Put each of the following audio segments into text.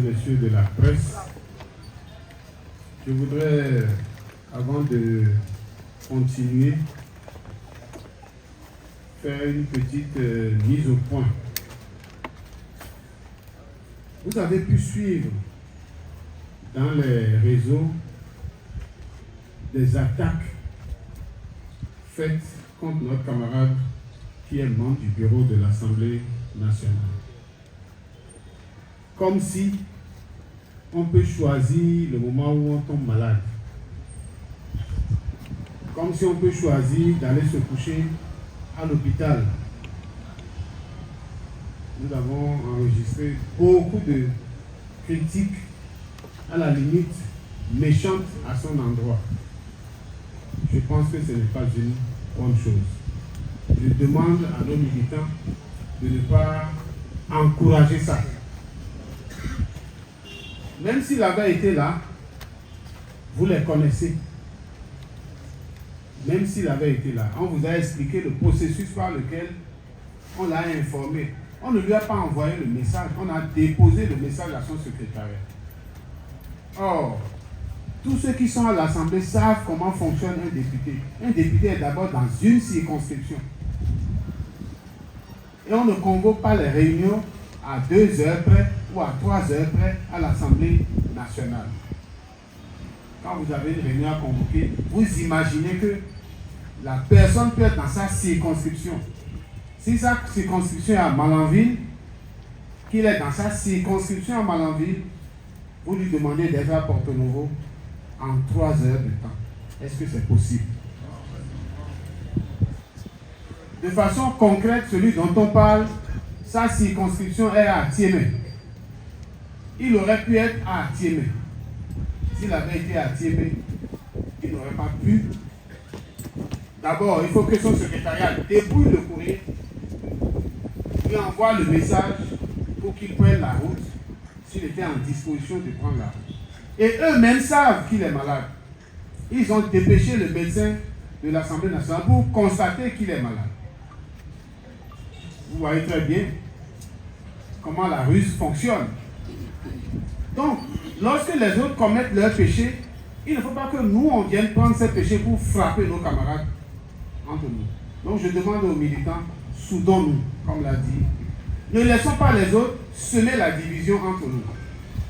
messieurs de la presse, je voudrais, avant de continuer, faire une petite mise au point. Vous avez pu suivre dans les réseaux des attaques faites contre notre camarade qui est membre du bureau de l'Assemblée nationale. Comme si on peut choisir le moment où on tombe malade. Comme si on peut choisir d'aller se coucher à l'hôpital. Nous avons enregistré beaucoup de critiques, à la limite méchantes à son endroit. Je pense que ce n'est pas une bonne chose. Je demande à nos militants de ne pas encourager ça. Même s'il avait été là, vous les connaissez. Même s'il avait été là, on vous a expliqué le processus par lequel on l'a informé. On ne lui a pas envoyé le message, on a déposé le message à son secrétariat. Or, tous ceux qui sont à l'Assemblée savent comment fonctionne un député. Un député est d'abord dans une circonscription. Et on ne convoque pas les réunions à 2 heures près ou à 3 heures près à l'Assemblée nationale. Quand vous avez une réunion à convoquer, vous imaginez que la personne peut être dans sa circonscription. Si sa circonscription est à Malanville, qu'il est dans sa circonscription à Malanville, vous lui demandez d'être à Porto Novo en 3 heures de temps. Est-ce que c'est possible? De façon concrète, celui dont on parle, sa circonscription est à Thiémé. Il aurait pu être à Thiémé. S'il avait été à Thiémé, il n'aurait pas pu. D'abord, il faut que son secrétariat débrouille le courrier, lui envoie le message pour qu'il prenne la route, s'il était en disposition de prendre la route. Et eux-mêmes savent qu'il est malade. Ils ont dépêché le médecin de l'Assemblée nationale pour constater qu'il est malade. Vous voyez très bien comment la ruse fonctionne. Donc, lorsque les autres commettent leurs péchés, il ne faut pas que nous, on vienne prendre ces péchés pour frapper nos camarades entre nous. Donc, je demande aux militants, soudons-nous, comme l'a dit. Ne laissons pas les autres semer la division entre nous.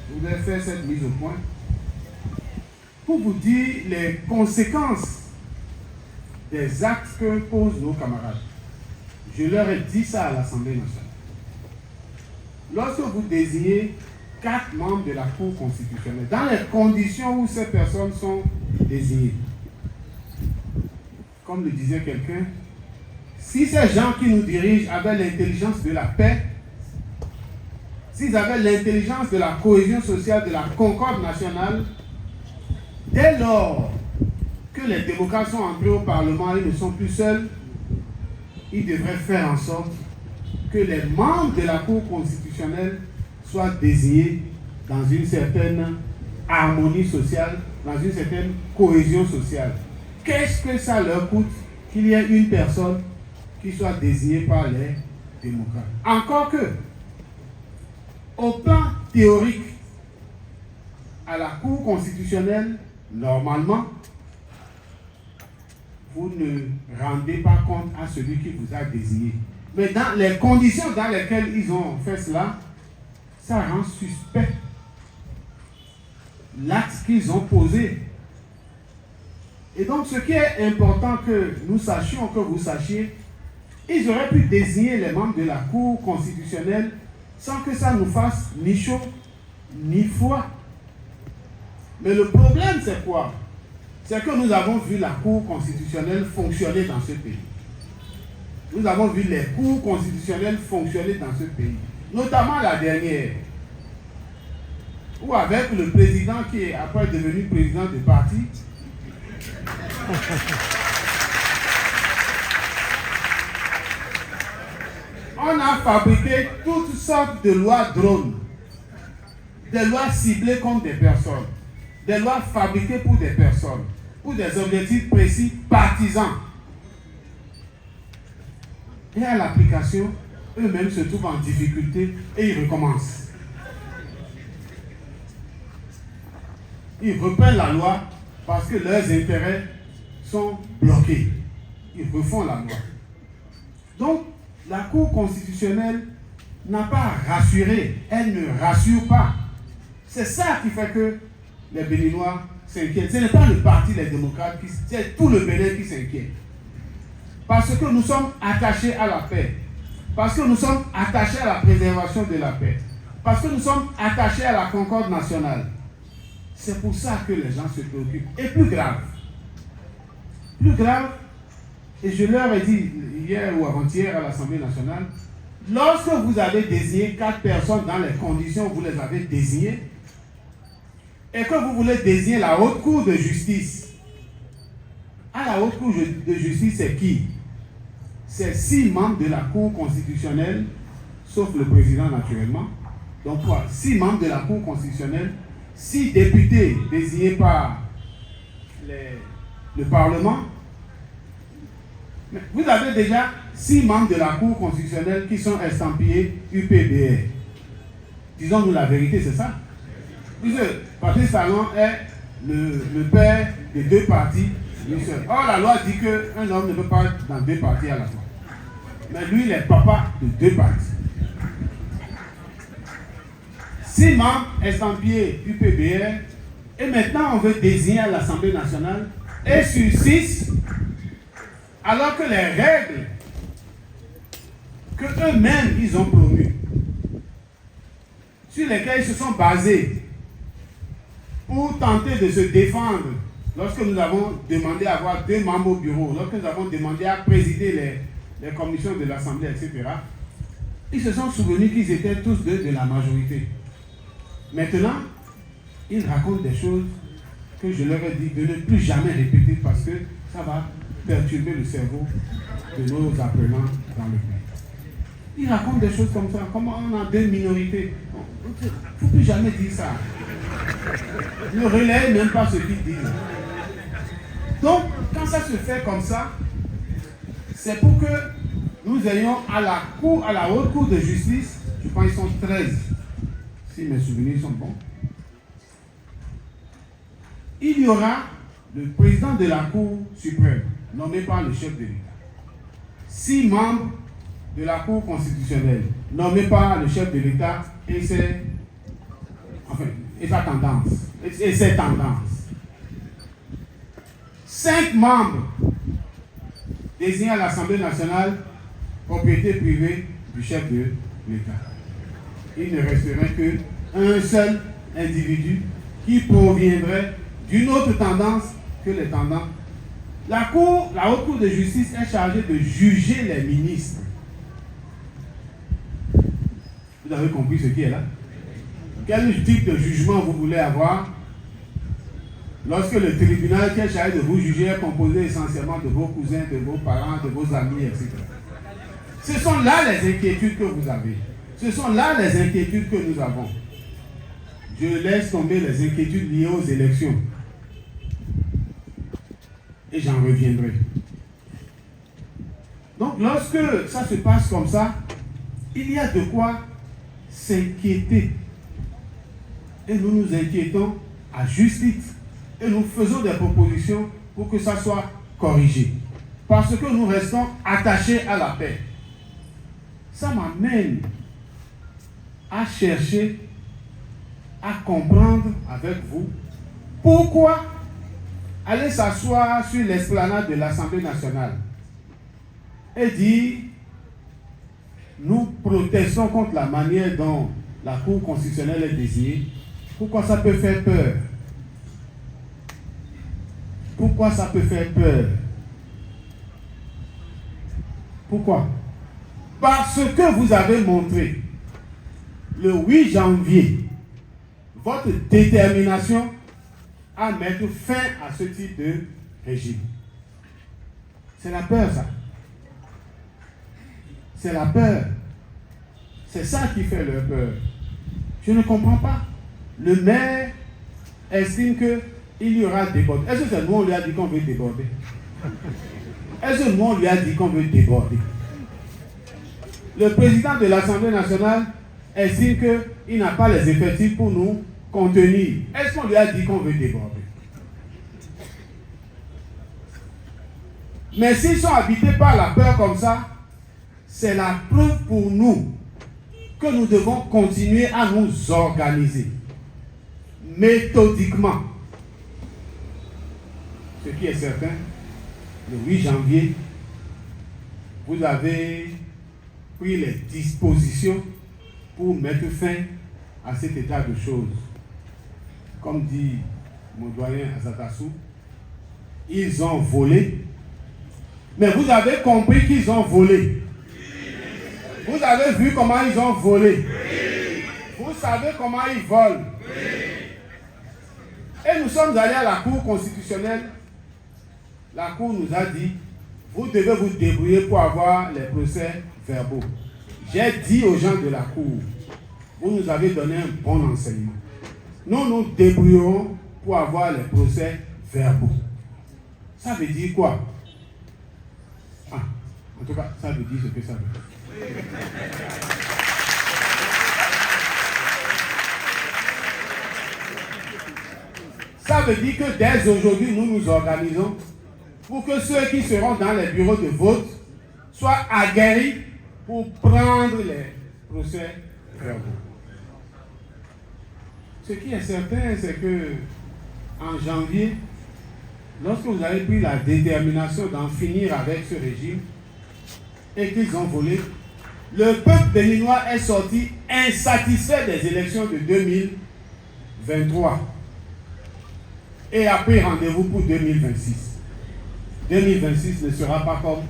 Je voudrais faire cette mise au point pour vous dire les conséquences des actes que posent nos camarades. Je leur ai dit ça à l'Assemblée nationale. Lorsque vous désignez 4 membres de la Cour constitutionnelle, dans les conditions où ces personnes sont désignées, comme le disait quelqu'un, si ces gens qui nous dirigent avaient l'intelligence de la paix, s'ils avaient l'intelligence de la cohésion sociale, de la concorde nationale, dès lors que les démocrates sont entrés au Parlement et ne sont plus seuls, ils devraient faire en sorte que les membres de la Cour constitutionnelle soient désignés dans une certaine harmonie sociale, dans une certaine cohésion sociale. Qu'est-ce que ça leur coûte qu'il y ait une personne qui soit désignée par les démocrates? Encore que, au plan théorique, à la Cour constitutionnelle, normalement, vous ne rendez pas compte à celui qui vous a désigné. Mais dans les conditions dans lesquelles ils ont fait cela, ça rend suspect l'acte qu'ils ont posé. Et donc, ce qui est important que nous sachions, que vous sachiez, ils auraient pu désigner les membres de la Cour constitutionnelle sans que ça nous fasse ni chaud, ni froid. Mais le problème, c'est quoi? C'est que nous avons vu la Cour constitutionnelle fonctionner dans ce pays. Nous avons vu les cours constitutionnelles fonctionner dans ce pays. Notamment la dernière, où avec le président qui est après devenu président du parti, on a fabriqué toutes sortes de lois drones, des lois ciblées contre des personnes, des lois fabriquées pour des personnes, pour des objectifs précis, partisans. Et à l'application, eux-mêmes se trouvent en difficulté et ils recommencent. ils reprennent la loi parce que leurs intérêts sont bloqués. Ils refont la loi. Donc, la Cour constitutionnelle n'a pas rassuré. Elle ne rassure pas. C'est ça qui fait que les Béninois s'inquiètent. Ce n'est pas le parti des démocrates, c'est tout le Bénin qui s'inquiète. Parce que nous sommes attachés à la paix. Parce que nous sommes attachés à la préservation de la paix. Parce que nous sommes attachés à la concorde nationale. C'est pour ça que les gens se préoccupent. Et plus grave, et je leur ai dit hier ou avant-hier à l'Assemblée nationale, lorsque vous avez désigné 4 personnes dans les conditions où vous les avez désignées, et que vous voulez désigner la Haute Cour de justice, la Haute Cour de justice, c'est qui? C'est 6 membres de la Cour constitutionnelle, sauf le président naturellement. Donc 6 membres de la Cour constitutionnelle, 6 députés désignés par le Parlement. Mais vous avez déjà 6 membres de la Cour constitutionnelle qui sont estampillés UPDR. Disons-nous la vérité, c'est ça. Puisque Patrice Talon est le père de 2 partis. Or, la loi dit qu'un homme ne peut pas être dans 2 partis à la fois. Mais lui, il est papa de 2 partis. 6 membres estampillés UPBR, et maintenant on veut désigner à l'Assemblée nationale, et sur 6, alors que les règles que eux-mêmes ils ont promues, sur lesquelles ils se sont basés pour tenter de se défendre, lorsque nous avons demandé à avoir 2 membres au bureau, lorsque nous avons demandé à présider les commissions de l'Assemblée, etc., ils se sont souvenus qu'ils étaient tous de la majorité. Maintenant, ils racontent des choses que je leur ai dit de ne plus jamais répéter parce que ça va perturber le cerveau de nos apprenants dans le pays. Ils racontent des choses comme ça, comment on a 2 minorités. Il ne faut plus jamais dire ça. Ne relayez même pas ce qu'ils disent. Donc, quand ça se fait comme ça, c'est pour que nous ayons à la Haute Cour de justice, je pense qu'ils sont 13, si mes souvenirs sont bons, il y aura le président de la Cour suprême, nommé par le chef de l'État. 6 membres de la Cour constitutionnelle, nommés par le chef de l'État et sa tendance. Et ses tendances. 5 membres désignés à l'Assemblée nationale, propriété privée du chef de l'État. Il ne resterait qu'un seul individu qui proviendrait d'une autre tendance que les tendances. La Haute Cour de justice est chargée de juger les ministres. Vous avez compris ce qui est là? Quel type de jugement vous voulez avoir lorsque le tribunal qui est chargé de vous juger est composé essentiellement de vos cousins, de vos parents, de vos amis, etc. Ce sont là les inquiétudes que vous avez. Ce sont là les inquiétudes que nous avons. Je laisse tomber les inquiétudes liées aux élections. Et j'en reviendrai. Donc, lorsque ça se passe comme ça, il y a de quoi s'inquiéter. Et nous nous inquiétons à juste titre. Et nous faisons des propositions pour que ça soit corrigé. Parce que nous restons attachés à la paix. Ça m'amène à chercher, à comprendre avec vous pourquoi aller s'asseoir sur l'esplanade de l'Assemblée nationale et dire nous protestons contre la manière dont la Cour constitutionnelle est désignée. Pourquoi ça peut faire peur? Pourquoi ça peut faire peur? Pourquoi? Parce que vous avez montré le 8 janvier votre détermination à mettre fin à ce type de régime. C'est la peur, ça. C'est la peur. C'est ça qui fait leur peur. Je ne comprends pas. Le maire estime qu'il y aura débordement. Est-ce que c'est nous, on lui a dit qu'on veut déborder? Est-ce que nous, on lui a dit qu'on veut déborder? Le président de l'Assemblée nationale estime qu'il n'a pas les effectifs pour nous contenir. Est-ce qu'on lui a dit qu'on veut déborder? Mais s'ils sont habités par la peur comme ça, c'est la preuve pour nous que nous devons continuer à nous organiser méthodiquement. Ce qui est certain, le 8 janvier, vous avez pris les dispositions pour mettre fin à cet état de choses. Comme dit mon doyen Azatassou, ils ont volé. Mais vous avez compris qu'ils ont volé. Vous avez vu comment ils ont volé. Vous savez comment ils volent. Et nous sommes allés à la Cour constitutionnelle. La Cour nous a dit, vous devez vous débrouiller pour avoir les procès verbaux. J'ai dit aux gens de la Cour, vous nous avez donné un bon enseignement. Nous nous débrouillerons pour avoir les procès verbaux. Ça veut dire quoi? En tout cas, ça veut dire ce que ça veut dire. Ça veut dire que dès aujourd'hui, nous nous organisons pour que ceux qui seront dans les bureaux de vote soient aguerris pour prendre les procès verbaux. Ce qui est certain, c'est que en janvier, lorsque vous avez pris la détermination d'en finir avec ce régime et qu'ils ont volé, le peuple béninois est sorti insatisfait des élections de 2023 et a pris rendez-vous pour 2026. 2026 ne sera pas comme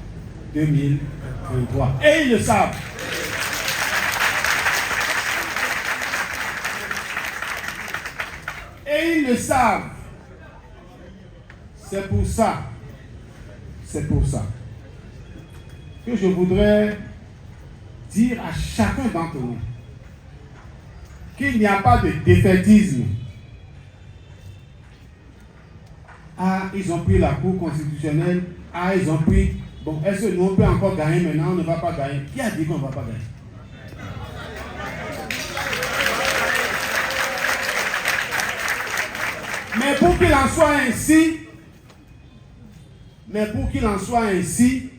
2023. Et ils le savent. Et ils le savent. C'est pour ça que je voudrais dire à chacun d'entre nous qu'il n'y a pas de défaitisme. Ah, ils ont pris la Cour constitutionnelle. Ah, ils ont pris... Bon, est-ce que nous on peut encore gagner maintenant? On ne va pas gagner. Qui a dit qu'on ne va pas gagner? Mais pour qu'il en soit ainsi,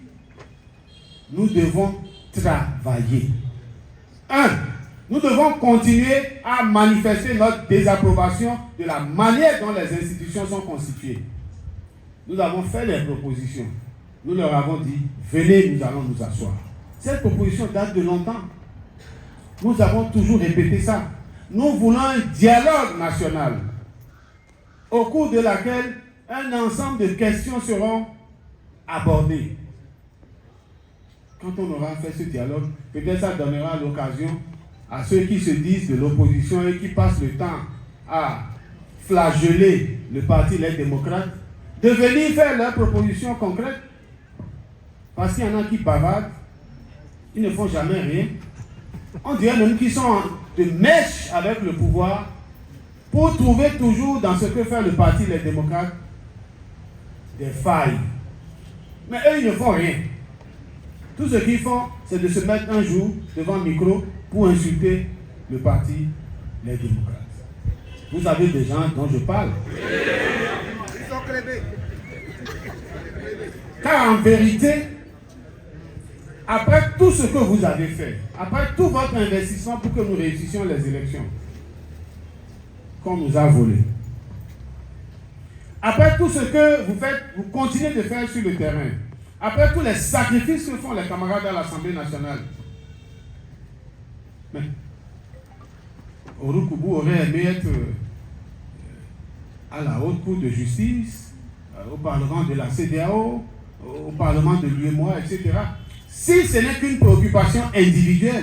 nous devons travailler. Nous devons continuer à manifester notre désapprobation de la manière dont les institutions sont constituées. Nous avons fait des propositions. Nous leur avons dit, venez, nous allons nous asseoir. Cette proposition date de longtemps. Nous avons toujours répété ça. Nous voulons un dialogue national au cours de laquelle un ensemble de questions seront abordées. Quand on aura fait ce dialogue, peut-être ça donnera l'occasion à ceux qui se disent de l'opposition et qui passent le temps à flageller le parti Les Démocrates, de venir faire leurs propositions concrètes. Parce qu'il y en a qui bavardent, ils ne font jamais rien. On dirait même qu'ils sont de mèche avec le pouvoir pour trouver toujours dans ce que fait le parti Les Démocrates des failles. Mais eux, ils ne font rien. Tout ce qu'ils font, c'est de se mettre un jour devant le micro pour insulter le parti Les Démocrates. Vous savez des gens dont je parle. Ils sont crevés. Car en vérité, après tout ce que vous avez fait, après tout votre investissement pour que nous réussissions les élections, qu'on nous a volé, après tout ce que vous faites, vous continuez de faire sur le terrain, après tous les sacrifices que font les camarades à l'Assemblée nationale, mais Orukubu aurait aimé être à la haute cour de justice, au parlement de la CEDEAO, au parlement de l'UEMOA, etc. Si ce n'est qu'une préoccupation individuelle,